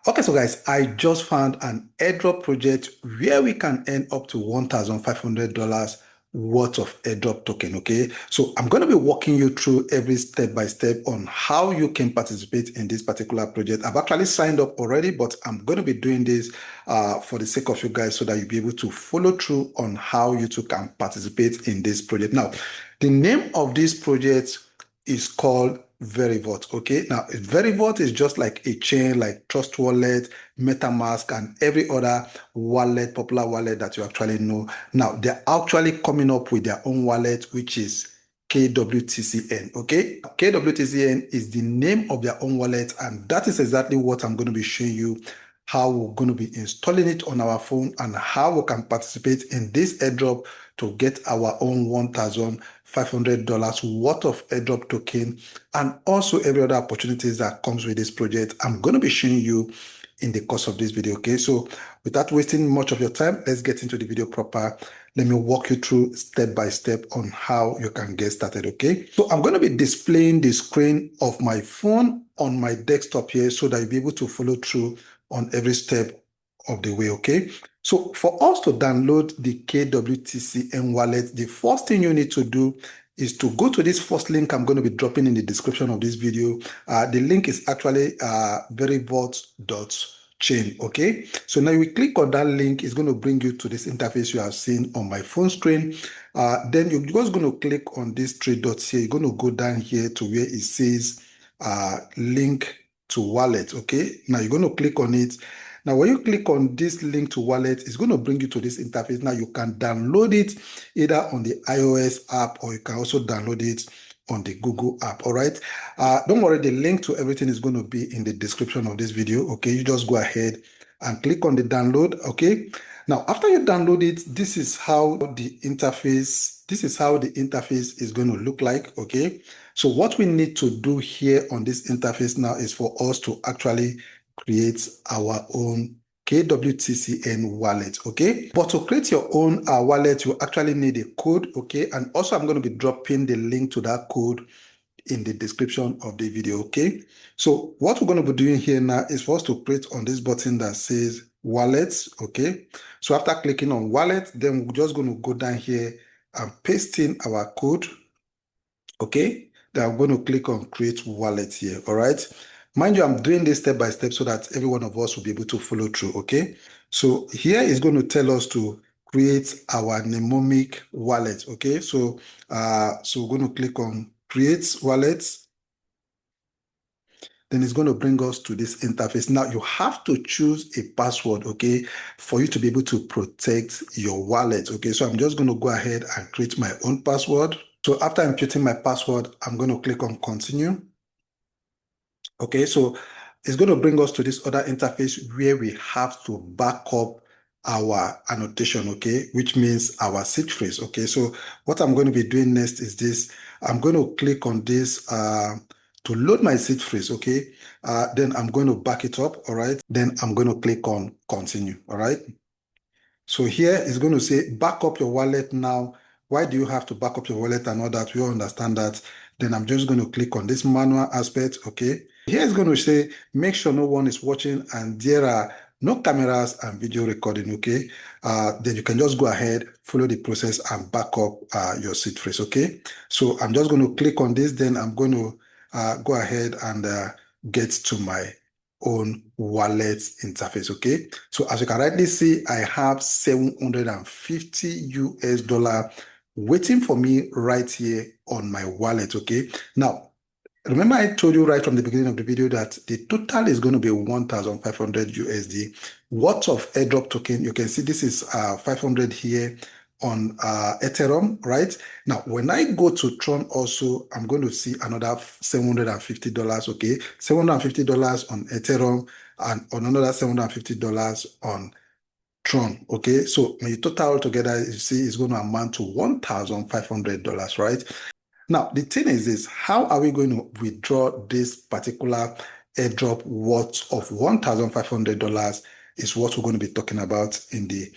Okay, so guys, I just found an airdrop project where we can earn up to $1,500 worth of airdrop token. Okay, so I'm going to be walking you through every step by step on how you can participate in this particular project. I've actually signed up already, but I'm going to be doing this for the sake of you guys so that you'll be able to follow through on how you too can participate in this project. Now, the name of this project is called VeriVault. Okay, now VeriVault is just like a chain like Trust Wallet, MetaMask, and every other wallet, popular wallet that you actually know. Now they're actually coming up with their own wallet, which is KWTCN. Okay, KWTCN is the name of their own wallet, and that is exactly what I'm going to be showing you. How we're going to be installing it on our phone and how we can participate in this airdrop to get our own $1,500 worth of airdrop token, and also every other opportunities that comes with this project. I'm going to be showing you in the course of this video. Okay, so without wasting much of your time, let's get into the video proper. Let me walk you through step by step on how you can get started. Okay, so I'm going to be displaying the screen of my phone on my desktop here so that you'll be able to follow through on every step of the way. Okay, so for us to download the KWTCN wallet, the first thing you need to do is to go to this first link I'm going to be dropping in the description of this video. The link is actually VeriVault.chain. Okay, so now you click on that link. It's going to bring you to this interface you have seen on my phone screen. Then you're just going to click on these three dots here. You're going to go down here to where it says link to wallet. Okay, now you're going to click on it. Now, when you click on this link to wallet, it's going to bring you to this interface. Now, you can download it either on the iOS app or you can also download it on the Google app. All right. Don't worry, the link to everything is going to be in the description of this video. Okay, you just go ahead and click on the download. Okay. Now, after you download it, this is how the interface is going to look like. Okay. So what we need to do here on this interface now is for us to actually create our own KWTCN wallet. Okay, but to create your own wallet, you actually need a code. Okay, and also I'm going to be dropping the link to that code in the description of the video. Okay, so what we're going to be doing here now is for us to create on this button that says wallets. Okay, so after clicking on wallet, then we're just going to go down here and paste in our code. Okay, then I'm going to click on create wallet here. All right, mind you, I'm doing this step by step so that every one of us will be able to follow through. Okay, so here is going to tell us to create our mnemonic wallet. Okay, so we're going to click on create wallet. Then it's going to bring us to this interface. Now you have to choose a password, okay, for you to be able to protect your wallet. Okay, so I'm just going to go ahead and create my own password. So after inputting my password, I'm going to click on continue. Okay, so it's going to bring us to this other interface where we have to back up our annotation, okay, which means our seed phrase. Okay, so what I'm going to be doing next is this. I'm going to click on this to load my seed phrase. Okay, then I'm going to back it up. All right, then I'm going to click on continue. All right, so here it's going to say back up your wallet now. Why do you have to back up your wallet and all that? We all understand that. Then I'm just going to click on this manual aspect. Okay, here it's going to say make sure no one is watching and there are no cameras and video recording. Okay, then you can just go ahead, follow the process and back up your seed phrase. Okay, so I'm just going to click on this. Then I'm going to go ahead and get to my own wallet interface. Okay, so as you can rightly see, I have $750 waiting for me right here on my wallet. Okay, now remember I told you right from the beginning of the video that the total is going to be 1,500 USD worth of airdrop token. You can see this is 500 here on Ethereum, right? Now, when I go to Tron also, I'm going to see another $750, okay? $750 on Ethereum and on another $750 on Tron, okay? So the total altogether, you see, is going to amount to $1,500, right? Now, the thing is this, how are we going to withdraw this particular airdrop worth of $1,500 is what we're going to be talking about in the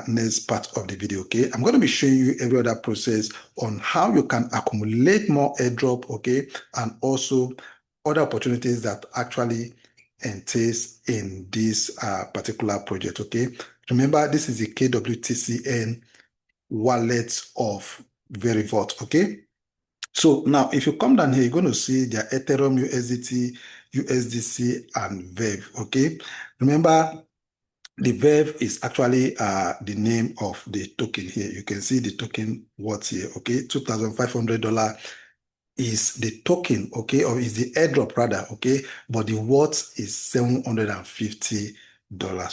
next part of the video, okay? I'm going to be showing you every other process on how you can accumulate more airdrop, okay? And also other opportunities that actually entails in this particular project, okay? Remember, this is the KWTCN wallet of VeriVault, okay? So now, if you come down here, you're going to see their Ethereum, USDT, USDC, and VERV, okay? Remember, the VERV is actually the name of the token here. You can see the token worth here, okay? $2,500 is the token, okay, or is the airdrop rather, okay, but the worth is $750,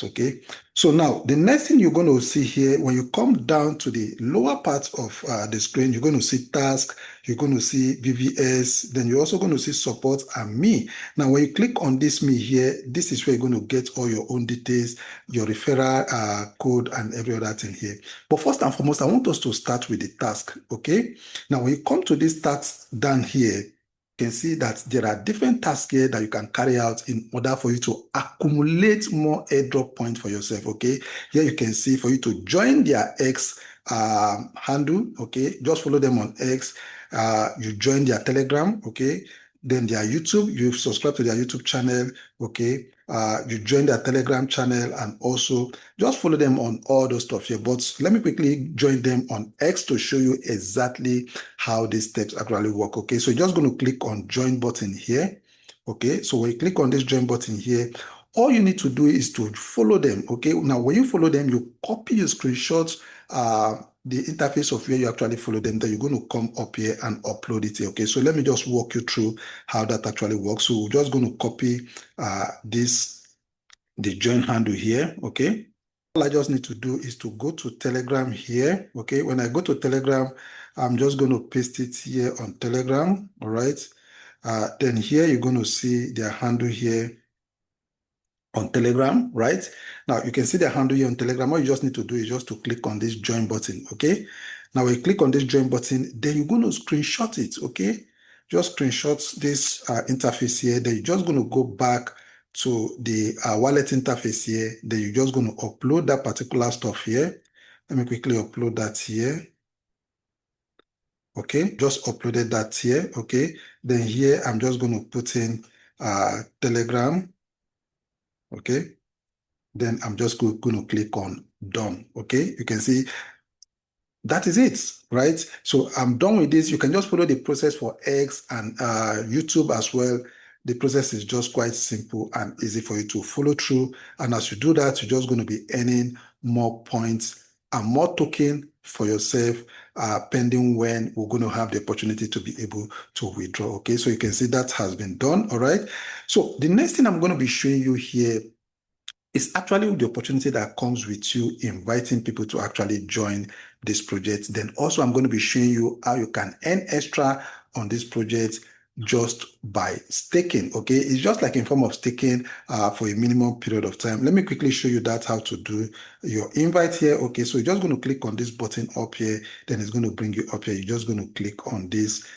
okay. So now the next thing you're going to see here, when you come down to the lower part of the screen, you're going to see task, you're going to see VVS, then you're also going to see support and me. Now when you click on this me here, this is where you're going to get all your own details, your referral code and every other thing here. But first and foremost, I want us to start with the task, okay. Now when you come to this task down here, you can see that there are different tasks here that you can carry out in order for you to accumulate more airdrop points for yourself, okay. Here you can see for you to join their X handle, okay, just follow them on X. You join their Telegram, okay, then their YouTube, you subscribe to their YouTube channel, okay. You join their Telegram channel and also just follow them on all those stuff here. But let me quickly join them on X to show you exactly how these steps actually work, okay. So you're just going to click on join button here, okay. So when you click on this join button here, all you need to do is to follow them, okay. Now when you follow them, you copy your screenshots, the interface of where you actually follow them, then you're going to come up here and upload it here, okay. So let me just walk you through how that actually works. So we're just going to copy the join handle here, okay. All I just need to do is to go to Telegram here, okay. When I go to Telegram, I'm just going to paste it here on Telegram, all right. Then here you're going to see their handle here on Telegram, right? Now you can see the handle here on Telegram. All you just need to do is just to click on this join button, okay? Now when you click on this join button, then you're going to screenshot it, okay? Just screenshot this interface here. Then you're just going to go back to the wallet interface here. Then you're just going to upload that particular stuff here. Let me quickly upload that here. Okay, just uploaded that here, okay? Then here, I'm just going to put in Telegram, okay? Then I'm just going to click on done, okay? You can see that is it, right? So I'm done with this. You can just follow the process for X and YouTube as well. The process is just quite simple and easy for you to follow through. And as you do that, you're just going to be earning more points and more token for yourself, pending when we're going to have the opportunity to be able to withdraw, okay? So you can see that has been done, all right? So the next thing I'm going to be showing you here is actually the opportunity that comes with you inviting people to actually join this project. Then also I'm going to be showing you how you can earn extra on this project just by staking, okay? It's just like in form of staking for a minimum period of time. Let me quickly show you that how to do your invite here, okay? So you're just going to click on this button up here, then it's going to bring you up here. You're just going to click on this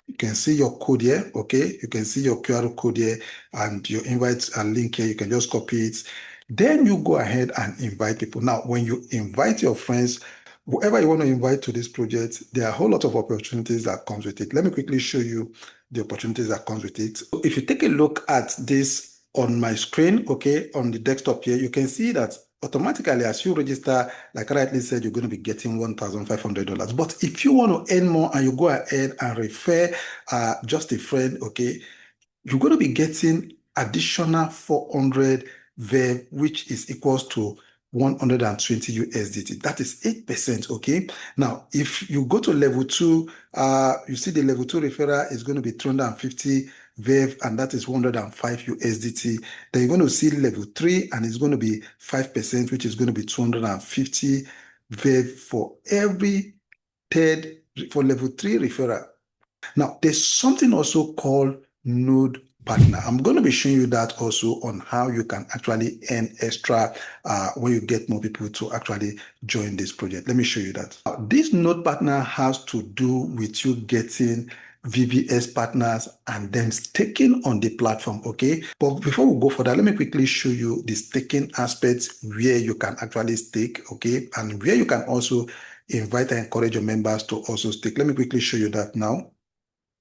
you can see your code here, okay? You can see your QR code here and your invite link here. You can just copy it. Then you go ahead and invite people. Now, when you invite your friends, whoever you want to invite to this project, there are a whole lot of opportunities that comes with it. Let me quickly show you the opportunities that comes with it. So if you take a look at this on my screen, okay, on the desktop here, you can see that automatically, as you register, like I rightly said, you're going to be getting $1,500. But if you want to earn more and you go ahead and refer just a friend, okay, you're going to be getting additional 400 VERV, which is equals to 120 USDT. That is 8%, okay? Now, if you go to level 2, you see the level 2 referral is going to be 350 VERV, and that is 105 USDT. Then you're going to see level 3, and it's going to be 5%, which is going to be 250 VERV for every third, for level 3 referral. Now, there's something also called node partner. I'm going to be showing you that also on how you can actually earn extra when you get more people to actually join this project. Let me show you that. This node partner has to do with you getting VVS partners and then staking on the platform, okay? But before we go for that, let me quickly show you the staking aspects where you can actually stake, okay? And where you can also invite and encourage your members to also stake. Let me quickly show you that now.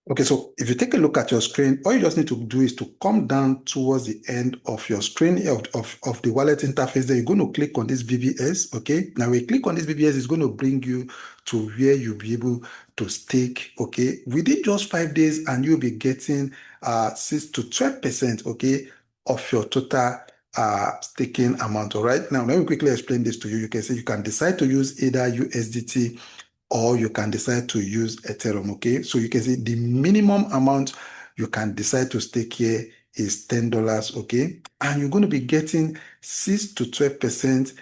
Okay, so if you take a look at your screen, all you just need to do is to come down towards the end of your screen of the wallet interface. Then you're going to click on this VVS. Okay, now when you click on this VVS, it's going to bring you to where you'll be able to stake. Okay, within just 5 days, and you'll be getting 6 to 12%. Okay, of your total staking amount. All right, now let me quickly explain this to you. You can say you can decide to use either USDT or you can decide to use Ethereum, okay? So you can see the minimum amount you can decide to stake here is $10, okay? And you're going to be getting 6 to 12%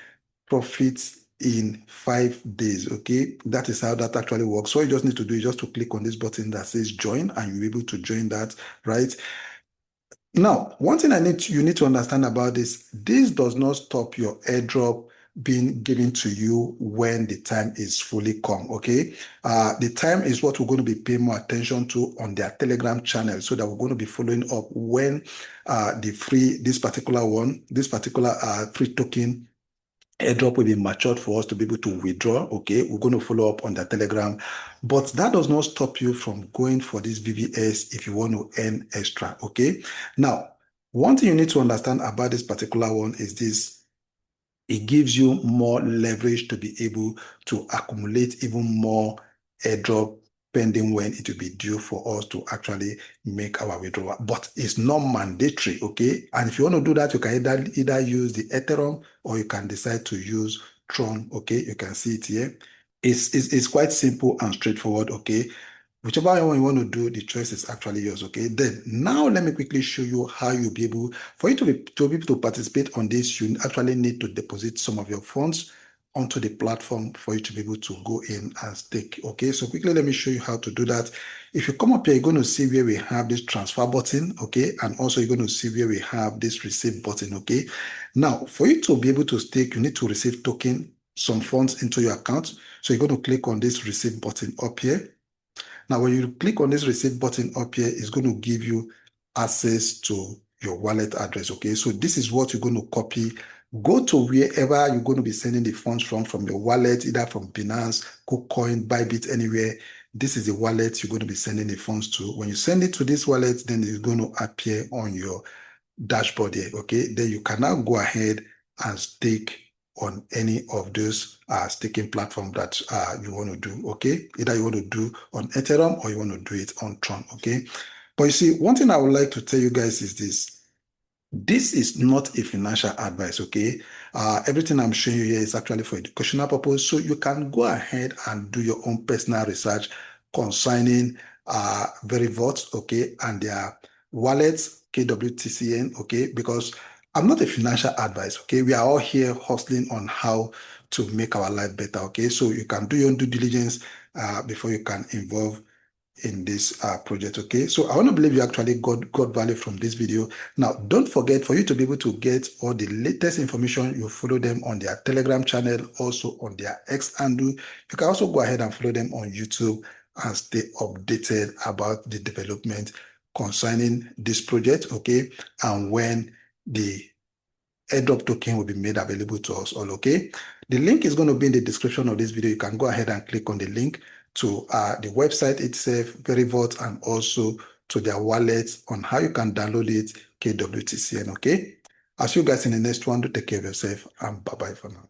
profits in 5 days, okay? That is how that actually works. So all you just need to do is just to click on this button that says join, and you'll be able to join that, right? Now, one thing you need to understand about this does not stop your airdrop being given to you when the time is fully come, okay? The time is what we're going to be paying more attention to on their Telegram channel, so that we're going to be following up when this particular free token airdrop will be matured for us to be able to withdraw. Okay, we're going to follow up on the Telegram, but that does not stop you from going for this VVS if you want to earn extra. Okay, now one thing you need to understand about this particular one is this: it gives you more leverage to be able to accumulate even more airdrop pending when it will be due for us to actually make our withdrawal. But it's not mandatory, okay? And if you want to do that, you can either use the Ethereum or you can decide to use Tron, okay? You can see it here. It's quite simple and straightforward, okay? Whichever one you want to do, the choice is actually yours, okay? Then now let me quickly show you how you'll be able, for you to be able to participate on this, you actually need to deposit some of your funds onto the platform for you to be able to go in and stake, okay? So quickly, let me show you how to do that. If you come up here, you're going to see where we have this transfer button, okay? And also you're going to see where we have this receive button, okay? Now, for you to be able to stake, you need to receive some funds into your account. So you're going to click on this receive button up here. Now, when you click on this receipt button up here, it's going to give you access to your wallet address, okay? So this is what you're going to copy. Go to wherever you're going to be sending the funds from your wallet, either from Binance, KuCoin, Bybit, anywhere. This is the wallet you're going to be sending the funds to. When you send it to this wallet, then it's going to appear on your dashboard here, okay? Then you can now go ahead and stake on any of those staking platform that you want to do, okay? Either you want to do on Ethereum or you want to do it on Tron, okay? But you see, one thing I would like to tell you guys is this. This is not a financial advice, okay? Everything I'm showing you here is actually for educational purpose, so you can go ahead and do your own personal research concerning VeriVault, okay, and their wallets, KWTCN, okay, because I'm not a financial advice, okay? We are all here hustling on how to make our life better, okay? So you can do your own due diligence before you can involve in this project, okay? So I want to believe you actually got value from this video. Now, don't forget, for you to be able to get all the latest information, you follow them on their Telegram channel, also on their X handle. You can also go ahead and follow them on YouTube and stay updated about the development concerning this project, okay? And when the airdrop token will be made available to us all, okay? The link is going to be in the description of this video. You can go ahead and click on the link to the website itself, VeriVault, and also to their wallet on how you can download it, KWTCN, okay? I'll see you guys in the next one. Do take care of yourself, and bye-bye for now.